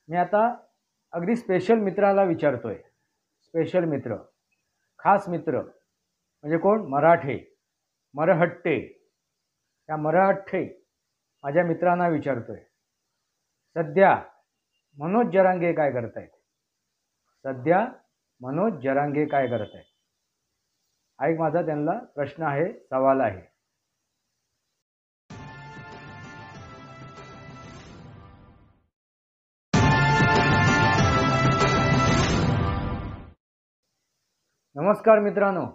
मी आता अगदी स्पेशल मित्राला विचारतोय. स्पेशल मित्र, खास मित्र म्हणजे कोण? मराठे, मरहट्टे. त्या मरहट्टे माझ्या मित्रांना विचारतोय. सध्या मनोज जरांगे काय करतायत? सध्या मनोज जरांगे काय करतायत? हा एक माझा त्यांना प्रश्न आहे, सवाल आहे. नमस्कार मित्रांनो,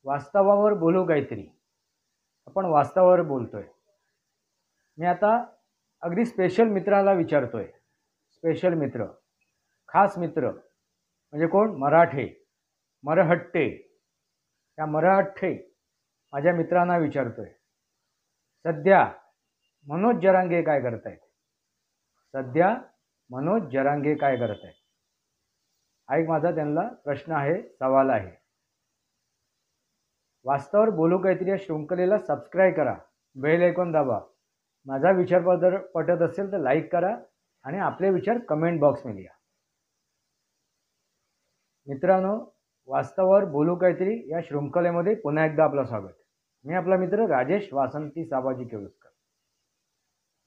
वास्तवावर बोलू काहीतरी. आपण वास्तवावर बोलतोय. मी आता अगदी स्पेशल मित्राला विचारतोय. स्पेशल मित्र, खास मित्र म्हणजे कोण? मराठे, मरहट्टे. त्या मरहट्टे माझ्या मित्रांना विचारतोय. सध्या मनोज जरांगे काय करतायत? सध्या मनोज जरांगे काय करतायत? हा एक माझा त्यांना प्रश्न आहे, सवाल आहे. वास्तवावर बोलू काहीतरी या शृंखलेला सबस्क्राईब करा, बेल आयकॉन दाबा. माझा विचार पटत असेल तर लाईक करा आणि आपले विचार कमेंट बॉक्समध्ये लिहा. मित्रांनो, वास्तवावर बोलू काहीतरी या शृंखलेमध्ये पुन्हा एकदा आपलं स्वागत. मी आपला मित्र राजेश वासंती साबाजी केळुसकर.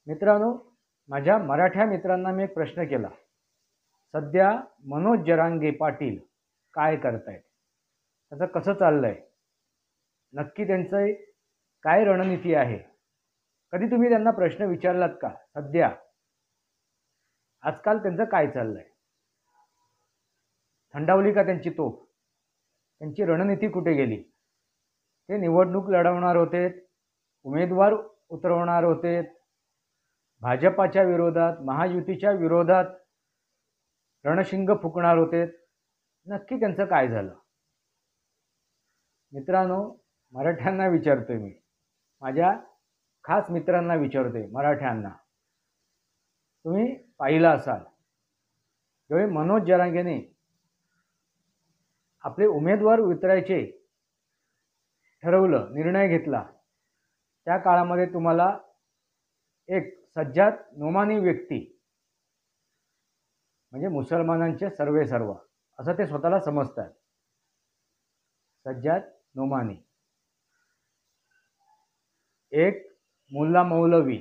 मित्रांनो, माझ्या मराठ्या मित्रांना मी एक प्रश्न केला. सध्या मनोज जरांगे पाटील काय करतायत? त्याचं कसं चाललंय? नक्की त्यांचं काय रणनीती आहे? कधी तुम्ही त्यांना प्रश्न विचारलात का? सध्या आजकाल त्यांचं काय चाललंय? थंडावली का त्यांची तोफ? त्यांची रणनीती कुठे गेली? ते निवडणूक लढवणार होते, उमेदवार उतरवणार होते, भाजपाच्या विरोधात, महायुतीच्या विरोधात रणशिंग फुकणार होते. नक्की त्यांचं काय झालं? मित्रांनो, मराठ्यांना विचारतोय मी, माझ्या खास मित्रांना विचारतोय, मराठ्यांना. तुम्ही पाहिलं असाल, ज्यावेळी मनोज जरांगेने आपले उमेदवार उतरायचे ठरवलं, निर्णय घेतला, त्या काळामध्ये तुम्हाला एक सज्जाद नोमानी व्यक्ती म्हणजे मुसलमानांचे सर्वेसर्वा असं ते स्वतःला समजतात, सज्जाद नोमानी, एक मुल्ला मौलवी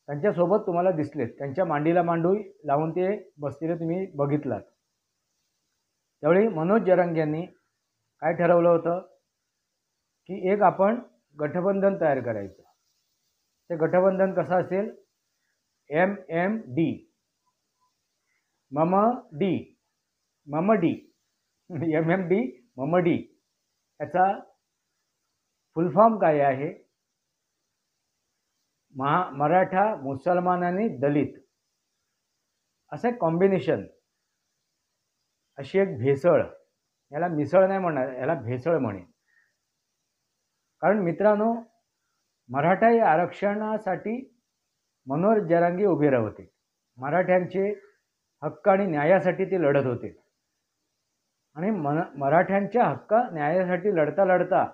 त्यांच्यासोबत तुम्हाला दिसलेत. त्यांच्या मांडीला मांडू लावून ते बसलेले तुम्ही बघितलात. त्यावेळी मनोज जरांगे यांनी काय ठरवलं होतं की एक आपण गठबंधन तयार करायचं. ते गठबंधन कसं असेल? MMD, MMD, MMD. याचा फुल फॉर्म काय आहे? मराठा, मुसलमान आणि दलित असं एक कॉम्बिनेशन, अशी एक भेसळ. याला मिसळ नाही म्हणणार, याला भेसळ म्हणे. कारण मित्रांनो, मराठा या आरक्षणासाठी मनोज जरांगे उभे राहते. मराठ्यांचे हक्क आणि न्यायासाठी ते लढत होते. आणि मराठ्यांच्या हक्क न्यायासाठी लढता लढता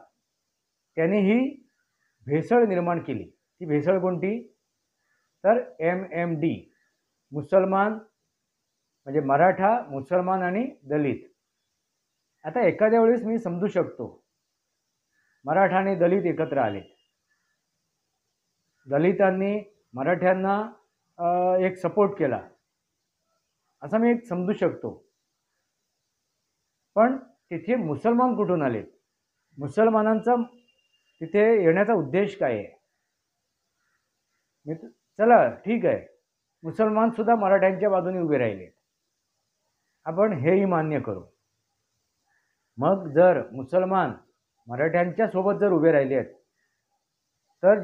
त्यांनी ही भेसळ निर्माण केली. ती भेसळ कोणती? तर MMD, मुसलमान म्हणजे मराठा, मुसलमान आणि दलित. आता एखाद्या वेळेस मी समजू शकतो, मराठा आणि दलित एकत्र आले, दलितांनी मराठ्यांना एक सपोर्ट केला, असं मी एक समजू शकतो. पण तिथे मुसलमान कुठून आले? मुसलमानांचा तिथे येण्याचा उद्देश काय आहे? चला ठीक आहे, मुसलमान सुद्धा मराठ्यांच्या बाजूने उभे राहिले, आपण हेही मान्य करू. मग जर मुसलमान मराठ्यांच्या सोबत जर उभे राहिले आहेत, तर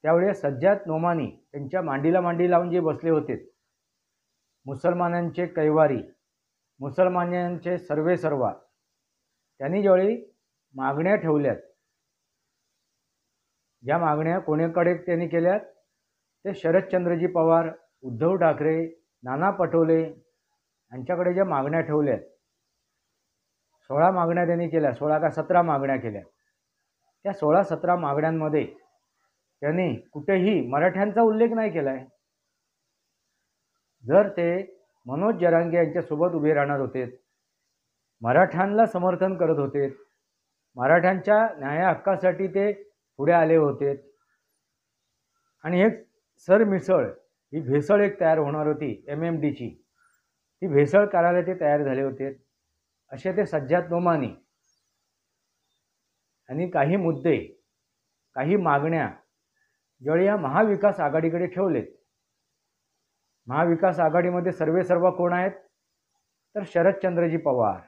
त्यावेळी सज्जाद नोमानी त्यांच्या मांडीला मांडी लावून जे बसले होते, मुसलमानांचे कैवारी, मुसलमानांचे सर्वेसर्वा, त्यांनी ज्यावेळी मागण्या ठेवल्यात, ज्या मागण्या कोणाकडे त्यांनी केल्यात? ते शरदचंद्रजी पवार, उद्धव ठाकरे, नाना पटोले यांच्याकडे ज्या मागण्या ठेवल्यात, 16 मागण्या त्यांनी केल्या, 16 का 17 मागण्या केल्या. त्या 16-17 मागण्यांमध्ये त्यांनी कुठेही मराठ्यांचा उल्लेख नाही केला आहे. जर ते मनोज जरांगे यांच्यासोबत उभे राहणार होते, मराठ्यांना समर्थन करत होते, मराठ्यांच्या न्याय हक्कासाठी ते पुढे आले होते आणि एक सरमिसळ ही भेसळ एक तयार होणार होती MMDची, ती भेसळ करायला ते तयार झाले होते, असे ते सज्जाद नोमानी आणि काही मुद्दे, काही मागण्या ज्यावेळी या महाविकास आघाडीकडे ठेवलेत. महाविकास आघाडीमध्ये सर्वेसर्वा कोण आहेत? तर शरदचंद्रजी पवार,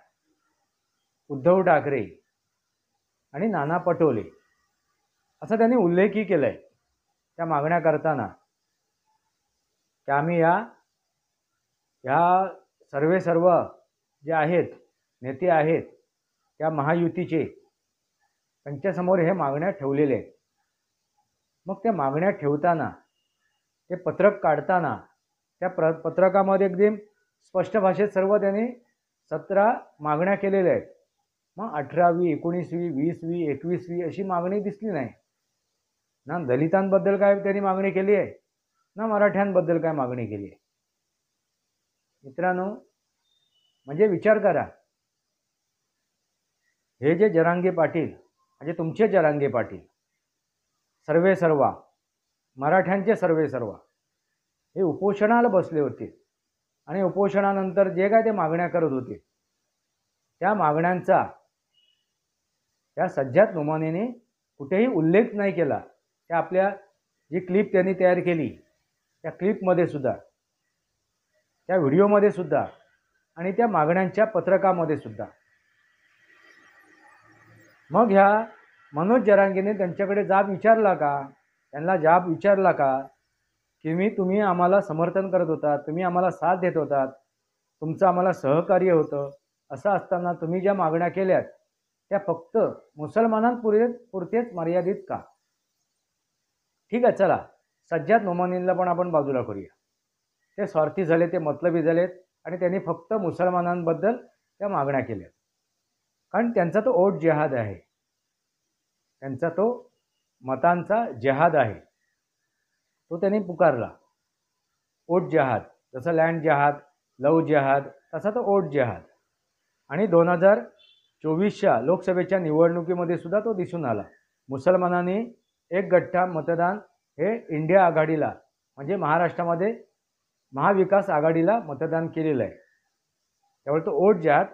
उद्धव ठाकरे आणि नाना पटोले असा त्यांनी उल्लेखही केला आहे त्या मागण्या करताना, की आम्ही या सर्वेसर्व जे आहेत नेते आहेत त्या महायुतीचे, त्यांच्यासमोर हे मागण्या ठेवलेल्या आहेत. मग त्या मागण्या ठेवताना, ते पत्रक काढताना त्या पत्रकामध्ये एकदम स्पष्ट भाषेत सर्व त्यांनी 17 मागण्या केलेल्या आहेत. मग 18वी, 19वी, 20वी, 21वी अशी मागणी दिसली नाही. ना दलितांबद्दल काय त्यांनी मागणी केली आहे, ना मराठ्यांबद्दल काय मागणी केली आहे. मित्रांनो, म्हणजे विचार करा, हे जे जरांगे पाटील म्हणजे तुमचे जरांगे पाटील सर्वेसर्वा, मराठ्यांचे सर्वेसर्वा, हे उपोषणाला बसले होते आणि उपोषणानंतर जे काय ते मागण्या करत होते, त्या मागण्यांचा त्या सज्जाद नोमानीने कुठेही उल्लेख नाही केला. त्या आपल्या जी क्लिप त्यांनी तयार केली त्या क्लिपमध्ये सुद्धा, त्या व्हिडिओमध्ये सुद्धा आणि त्या मागण्यांच्या पत्रकामध्ये सुद्धा. मग ह्या मनोज जरांगेने त्यांच्याकडे जाब विचारला का? त्यांना जाब विचारला का की तुम्ही आम्हाला समर्थन करत होता, तुम्ही आम्हाला साथ देत होतात, तुमचं आम्हाला सहकार्य होतं, असं असताना तुम्ही ज्या मागण्या केल्यात त्या फक्त मुसलमानांपुरतेच मर्यादित का? ठीक आहे, चला सज्जाद नोमानींना पण आपण बाजूला करूया. ते स्वार्थी झाले, ते मतलबी झालेत आणि त्यांनी फक्त मुसलमानांबद्दल त्या मागण्या केल्या, कारण त्यांचा तो ओट जिहाद आहे, त्यांचा तो मतांचा जिहाद आहे, तो त्यांनी पुकारला. ओट जिहाद, जसं लँड जिहाद, लव जिहाद, तसा तो ओट जिहाद. आणि 2024च्या लोकसभेच्या निवडणुकीमध्ये सुद्धा तो दिसून आला. मुसलमानांनी एक गठ्ठा मतदान हे इंडिया आघाडीला म्हणजे महाराष्ट्रामध्ये महाविकास आघाडीला मतदान केलेलं आहे. त्यामुळे तो ओट जिहाद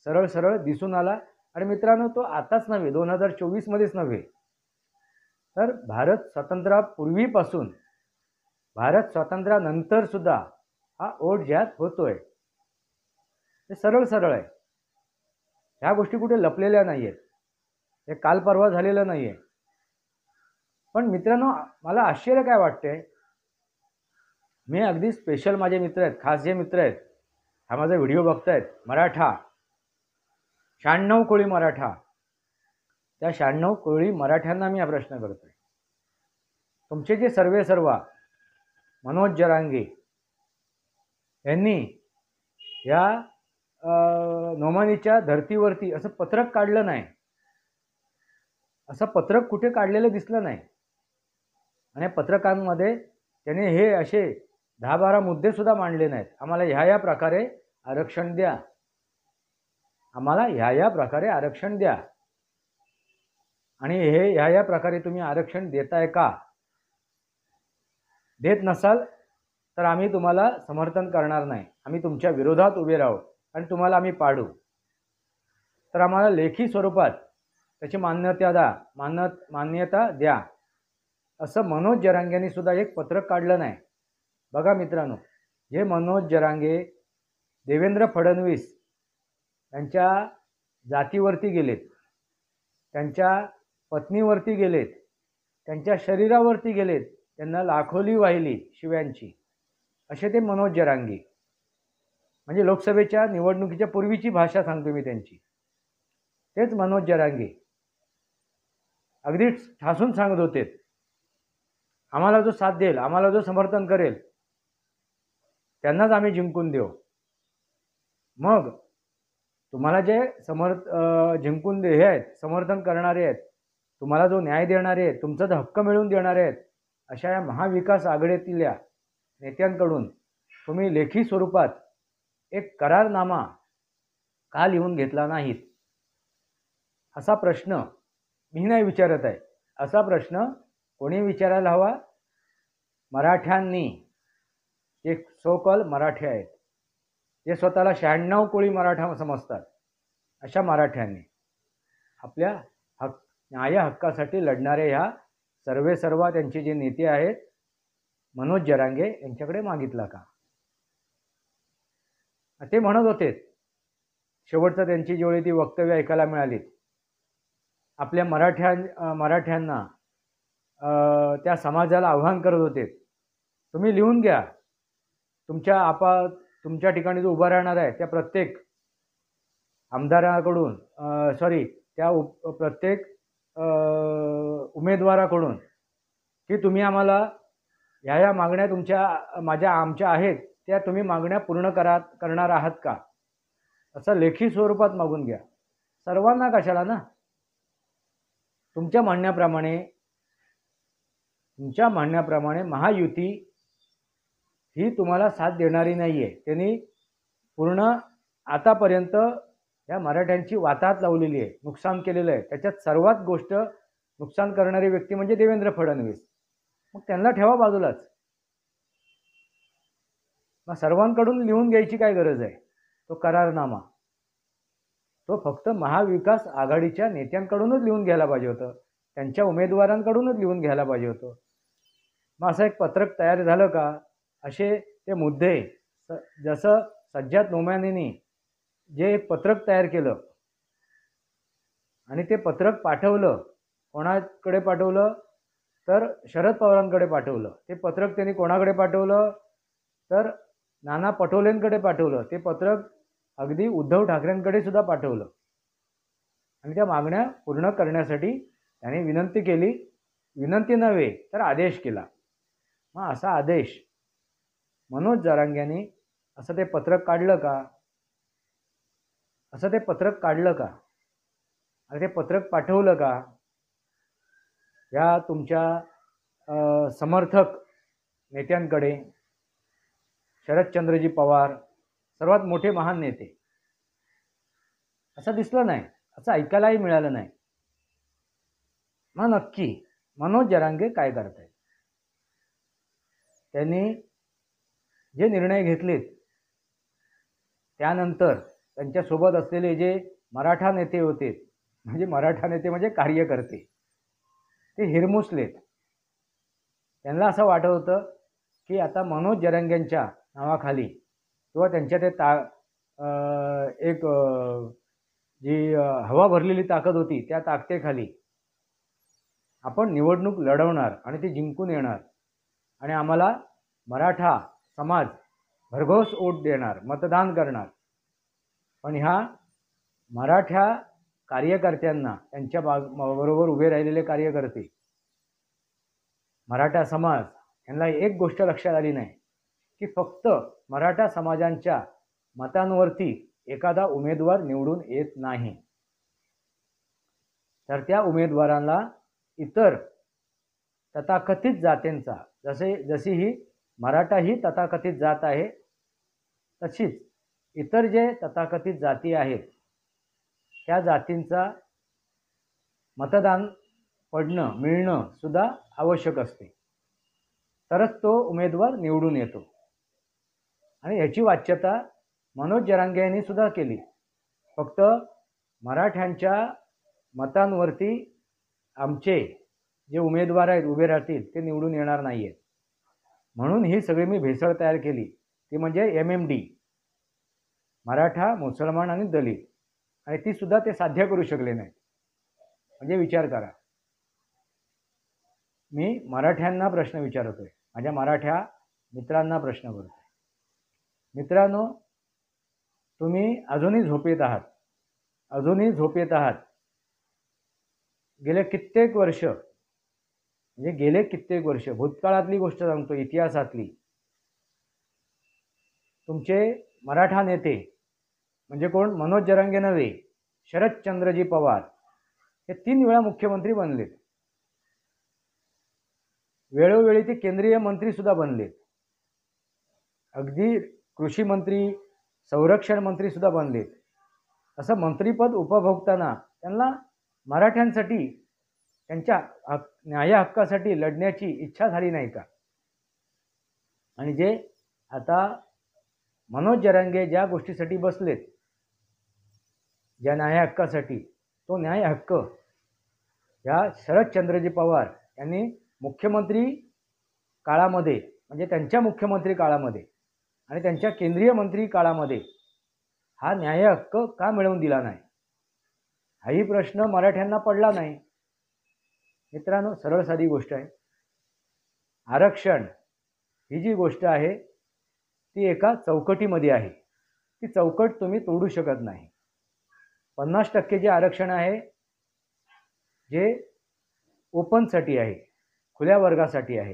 सरळ सरळ दिसून आला. आणि मित्रांनो, तो आताच नव्हे, 2024मध्येच नव्हे, तर भारत स्वातंत्र्यापूर्वीपासून भारत स्वातंत्र्यानंतर सुद्धा हा ओट जिहाद होतोय. ते सरळ सरळ आहे. ह्या गोष्टी कुठे लपलेल्या नाही आहेत, हे काल परवा झालेलं नाही आहे. पण मित्रांनो, मला आश्चर्य काय वाटते, मी अगदी स्पेशल माझे मित्र आहेत, खास जे मित्र आहेत, हा माझा व्हिडिओ बघतायत, मराठा 96 कोळी मराठा, त्या 96 कोळी मराठ्यांना मी हा प्रश्न करतोय. तुमचे जे सर्वेसर्वा मनोज जरांगे यांनी या नोमानीच्या धर्तीवरती असं पत्रक काढलं नाही, असं पत्रक कुठे काढलेलं दिसलं नाही. आणि पत्रकांमध्ये त्याने हे असे 10-12 मुद्दे सुद्धा मांडले नाहीत. आम्हाला ह्या प्रकारे आरक्षण द्या, आम्हाला ह्या प्रकारे आरक्षण द्या, आणि हे ह्या प्रकारे तुम्ही आरक्षण देताय का? देत नसाल तर आम्ही तुम्हाला समर्थन करणार नाही, आम्ही तुमच्या विरोधात उभे राहू आणि तुम्हाला आम्ही पाडू. तर आम्हाला लेखी स्वरूपात त्याची मान्यता द्या, असं मनोज जरांगेंनी सुद्धा एक पत्रक काढलं नाही. बघा मित्रांनो, जे मनोज जरांगे देवेंद्र फडणवीस यांच्या जातीवरती गेलेत, त्यांच्या पत्नीवरती गेलेत, त्यांच्या शरीरावरती गेलेत, त्यांना लाखोली वाहिली शिव्यांची, असे ते मनोज जरांगे. म्हणजे लोकसभेच्या निवडणुकीच्या पूर्वीची भाषा सांगतो मी त्यांची. तेच मनोज जरांगे अगदी ठासून सांगत होते, आम्हाला जो साथ देईल, आम्हाला जो समर्थन करेल, त्यांनाच आम्ही जिंकून देऊ. मग तुम्हाला जे जिंकून हे आहेत, समर्थन करणारे आहेत, तुम्हाला जो न्याय देणारे आहेत, तुमचा जो हक्क मिळवून देणारे आहेत, अशा या महाविकास आघाडीतल्या नेत्यांकडून तुम्ही लेखी स्वरूपात एक करारनामा का लिहून घेतला नाहीत, असा प्रश्न मी नाही विचारत आहे. असा प्रश्न कोणी विचारायला हवा? मराठ्यांनी, जे सो कॉल मराठी आहेत, जे स्वतःला 96 कोळी मराठा समजतात, अशा मराठ्यांनी आपल्या न्याय हक्कासाठी लढणारे ह्या सर्वेसर्वा त्यांचे जे नेते आहेत मनोज जरांगे यांच्याकडे मागितला का? ते म्हणत होते, शेवटचं त्यांची जेवढी ती वक्तव्य ऐकायला मिळाली, आपल्या मराठ्यांना त्या समाजाला आव्हान करत होते, तुम्ही लिहून घ्या, तुमच्या ठिकाणी जो उभा राहणार आहे त्या प्रत्येक आमदाराकडून प्रत्येक उमेदवाराकडून की तुम्ही आम्हाला ह्या मागण्या आमच्या आहेत त्या तुम्ही मागण्या पूर्ण करणार आहात का, असं लेखी स्वरूपात मागून घ्या. सर्वांना कशाला ना? तुमच्या म्हणण्याप्रमाणे महायुती ही तुम्हाला साथ देणारी नाही आहे. त्यांनी पूर्ण आतापर्यंत या मराठ्यांची वाताहत लावलेली आहे, नुकसान केलेलं आहे. त्याच्यात सर्वात गोष्ट नुकसान करणारी व्यक्ती म्हणजे देवेंद्र फडणवीस. मग त्यांना ठेवा बाजूलाच. मग सर्वांकडून लिहून घ्यायची काय गरज आहे? तो करारनामा तो फक्त महाविकास आघाडीच्या नेत्यांकडूनच लिहून घ्यायला पाहिजे होतं, त्यांच्या उमेदवारांकडूनच लिहून घ्यायला पाहिजे होतं. मग असं एक पत्रक तयार झालं का? असे ते मुद्दे जसं सज्जाद नोमानींनी जे एक पत्रक तयार केलं आणि ते पत्रक पाठवलं, कोणाकडे पाठवलं तर शरद पवारांकडे पाठवलं. ते पत्रक त्यांनी कोणाकडे पाठवलं तर नाना पटोलेंकडे पाठवलं. ते पत्रक अगदी उद्धव ठाकरेंकडे सुद्धा पाठवलं आणि त्या मागण्या पूर्ण करण्यासाठी त्यांनी विनंती केली. विनंती नव्हे तर आदेश केला. मग असा आदेश मनोज जरांगेंनी असं ते पत्रक काढलं का? आणि ते पत्रक पाठवलं का? या तुमच्या समर्थक नेत्यांकडे, शरदचंद्रजी पवार, सर्वात मोठे महान नेते, असं दिसलं नाही, असं ऐकायलाही मिळालं नाही. मग नक्की मनोज जरांगे काय करतायत? त्यांनी जे निर्णय घेतलेत त्यानंतर त्यांच्यासोबत असलेले जे मराठा नेते होते, म्हणजे कार्यकर्ते, ते हिरमुसलेत. त्यांना असं वाटत होतं की आता मनोज जरांगेंच्या नावाखाली किंवा त्यांच्या ते जी हवा भरलेली ताकद होती त्या ताकदीखाली आपण निवडणूक लढवणार आणि ती जिंकून येणार आणि आम्हाला मराठा समाज भरघोस वोट देणार, मतदान करणार. पण ह्या मराठा कार्यकर्त्यांना, त्यांच्या बरोबर उभे राहिलेले कार्यकर्ते, मराठा समाज यांना एक गोष्ट लक्षात आली नाही की फक्त मराठा समाजांच्या मतांवरती एखादा उमेदवार निवडून येत नाही, तर त्या उमेदवारांना इतर तथाकथित जातींचा, जशी ही मराठा ही तथाकथित जात आहे, तशीच इतर जे तथाकथित जाती आहेत त्या जातींचा मतदान मिळणं सुद्धा आवश्यक असते, तरच तो उमेदवार निवडून येतो. आणि याची वाच्यता मनोज जरांगे यांनी सुद्धा केली. फक्त मराठ्यांच्या मतांवरती आमचे जे उमेदवार आहेत उभे राहतील ते निवडून येणार नाही आहेत, म्हणून ही सगळी मी भेसळ तयार केली. ती म्हणजे MMD, मराठा, मुसलमान आणि दलित, आणि ती सुद्धा ते साध्य करू शकले नाही. म्हणजे विचार करा, मी मराठ्यांना प्रश्न विचारतोय, माझ्या मराठा मित्रांना प्रश्न करतोय. मित्रांनो, तुम्ही अजूनही झोपेत आहात. गेले कित्येक वर्ष, भूतकाळातली गोष्ट सांगतो, इतिहासातली. तुमचे मराठा नेते म्हणजे कोण? मनोज जरांगे नव्हे, शरदचंद्रजी पवार हे 3 वेळा मुख्यमंत्री बनलेत. वेळोवेळी ते केंद्रीय मंत्री सुद्धा बनलेत. अगदी कृषी मंत्री, संरक्षण मंत्री सुद्धा बनलेत. असं मंत्रीपद उपभोगताना त्यांना मराठ्यांसाठी त्यांच्या न्याय हक्कासाठी लढण्याची इच्छा झाली नाही का? आणि जे आता मनोज जरांगे ज्या गोष्टीसाठी बसलेत, ज्या न्याय हक्कासाठी, तो न्याय हक्क ह्या शरदचंद्रजी पवार यांनी मुख्यमंत्री काळामध्ये, म्हणजे त्यांच्या मुख्यमंत्री काळामध्ये आणि त्यांच्या केंद्रीय मंत्री काळामध्ये हा न्याय हक्क का मिळवून दिला नाही, हाही प्रश्न मराठ्यांना पडला नाही. मित्रांनो, सरळ साधी गोष्ट आहे. आरक्षण ही जी गोष्ट आहे ती एका चौकटीमध्ये आहे. ती चौकट तुम्ही तोडू शकत नाही. 50% जे आरक्षण आहे जे ओपनसाठी आहे, खुल्या वर्गासाठी आहे,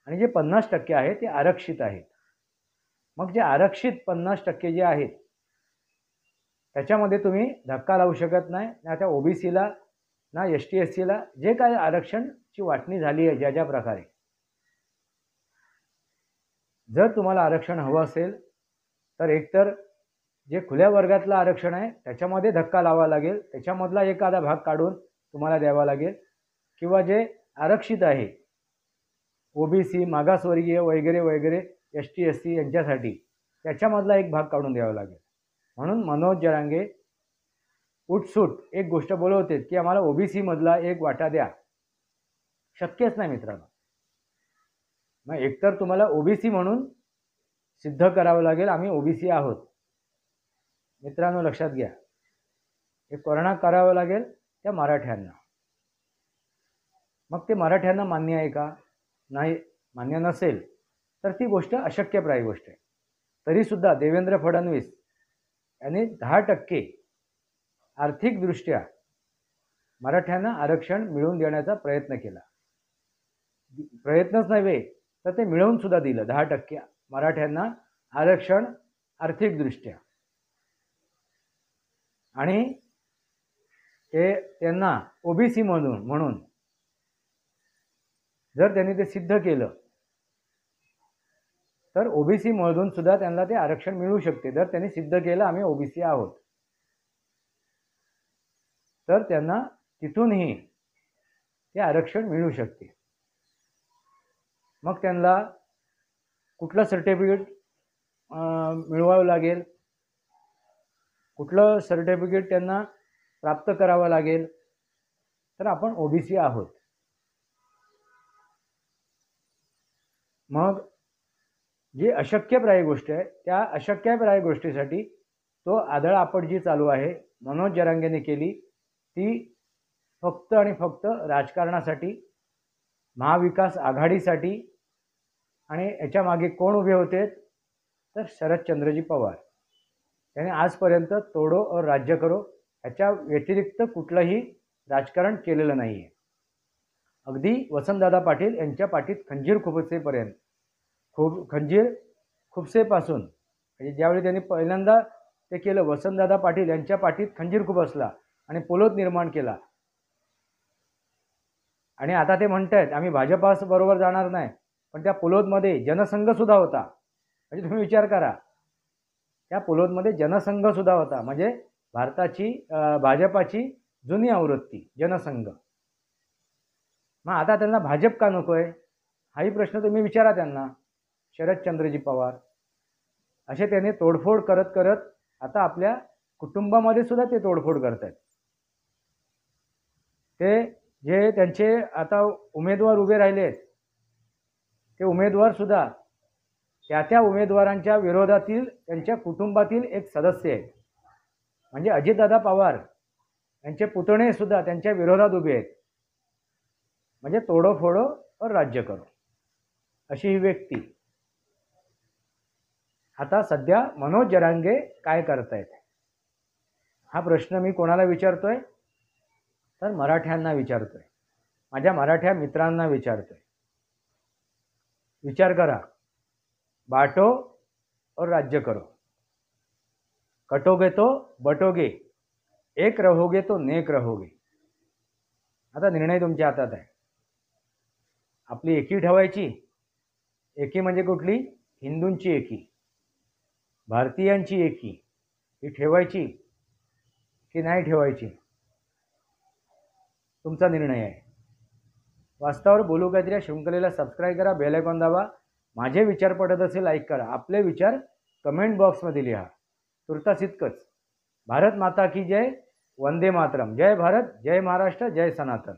आणि जे 50% आहे ते आरक्षित आहेत. मग जे आरक्षित 50% जे आहेत त्याच्यामध्ये तुम्ही धक्का लावू शकत नाही. ना त्या ओबीसीला ना ST SCला जे काय आरक्षणची वाटणी झाली आहे, ज्या ज्या प्रकारे, जर तुम्हाला आरक्षण हवं असेल तर एकतर जे खुल्या वर्गातलं आरक्षण आहे त्याच्यामध्ये धक्का लावावा लागेल, त्याच्यामधला एखादा भाग काढून तुम्हाला द्यावा लागेल, किंवा जे आरक्षित आहे ओबीसी, मागासवर्गीय वगैरे वगैरे, ST SC यांच्यासाठी त्याच्यामधला एक भाग काढून द्यावा लागेल. म्हणून मनोज जरांगे उठसूट एक गोष्ट बोलवते की आम्हाला ओबीसी मधला एक वाटा द्या. शक्यच नाही मित्रांनो. मग एकतर तुम्हाला ओबीसी म्हणून सिद्ध करावं लागेल आम्ही ओबीसी आहोत. मित्रांनो लक्षात घ्या, हे करणं करावं लागेल त्या मराठ्यांना. मग ते मराठ्यांना मान्य आहे का? नाही, मान्य नसेल तर ती गोष्ट अशक्यप्राय गोष्ट आहे. तरीसुद्धा देवेंद्र फडणवीस यांनी 10% आर्थिकदृष्ट्या मराठ्यांना आरक्षण मिळवून देण्याचा प्रयत्न केला. प्रयत्नच नव्हे तर ते मिळवून सुद्धा दिलं. 10% मराठ्यांना आरक्षण आर्थिकदृष्ट्या. आणि ते त्यांना ओबीसी म्हणून जर त्यांनी ते सिद्ध केलं तर ओबीसी मधून सुद्धा त्यांना ते आरक्षण मिळू शकते. जर त्यांनी सिद्ध केलं आम्ही ओबीसी आहोत तर त्यांना तिथूनही ते आरक्षण मिळू शकते. मग त्यांना कुठलं सर्टिफिकेट मिळवावं लागेल, कुठलं सर्टिफिकेट त्यांना प्राप्त करावं लागेल, तर आपण ओबीसी आहोत. मग जी अशक्यप्राय गोष्ट आहे त्या अशक्यप्राय गोष्टीसाठी तो आदळआपट जी चालू आहे मनोज जरांगेने केली, ती फक्त आणि फक्त राजकारणासाठी, महाविकास आघाडीसाठी. आणि याच्या मागे कोण उभे होते तर शरदचंद्रजी पवार. त्याने आजपर्यंत तोडो और राज्य करो याच्या व्यतिरिक्त कुठलंही राजकारण केलेलं नाही आहे. अगदी वसंतदादा पाटील यांच्या पाठीत खंजीर खुपसेपर्यंत, खंजीर खुपसेपासून, म्हणजे ज्यावेळी त्यांनी पहिल्यांदा ते केलं, वसंतदादा पाटील यांच्या पाठीत खंजीर खुपसला आणि पोलोद निर्माण केला. आणि आता ते म्हणतात आम्ही भाजपाबरोबर जाणार नाही, पण त्या पोलोदमध्ये जनसंघ सुद्धा होता. म्हणजे तुम्ही विचार करा, त्या पोलोदमध्ये जनसंघ सुद्धा होता. म्हणजे भाजपाची जुनी आवृत्ती जनसंघ. मग आता त्यांना भाजप का नकोय हाही प्रश्न तुम्ही विचारा त्यांना. शरदचंद्रजी पवार असे त्याने तोडफोड करत करत आता आपल्या कुटुंबामध्ये सुद्धा ते तोडफोड करतात. ते जे त्यांचे आता उमेदवार उभे राहिलेत ते उमेदवार सुद्धा त्या उमेदवारांच्या विरोधातील त्यांच्या कुटुंबातील एक सदस्य आहेत. म्हणजे अजितदादा पवार यांचे पुतणे सुद्धा त्यांच्या विरोधात उभे आहेत. म्हणजे तोडो फोडो और राज्य करो अशी ही व्यक्ती. आता सध्या मनोज जरांगे काय करतायत हा प्रश्न मी कोणाला विचारतोय तर मराठ्यांना विचारतोय, माझ्या मराठ्या मित्रांना विचारतोय. विचार करा, बांटो और राज्य करो, कटोगे तो बटोगे, एक रहोगे तो नेक रहोगे. आता निर्णय तुमच्या हातात आहे. आपली एकी ठेवायची, एकी म्हणजे कुठली? हिंदूंची एकी. भारतीयांची एकी ही ठेवायची की नाही ठेवायची, तुमचा निर्णय आहे. वास्तवावर बोलू काहीतरी या शृंखलेला सबस्क्राईब करा, बेल आयकॉन दाबा. माझे विचार पटत असेल लाईक करा. आपले विचार कमेंट बॉक्समध्ये लिहा. तुर्तास इतकंच. भारत माता की जय. वंदे मातरम. जय भारत, जय महाराष्ट्र, जय सनातन.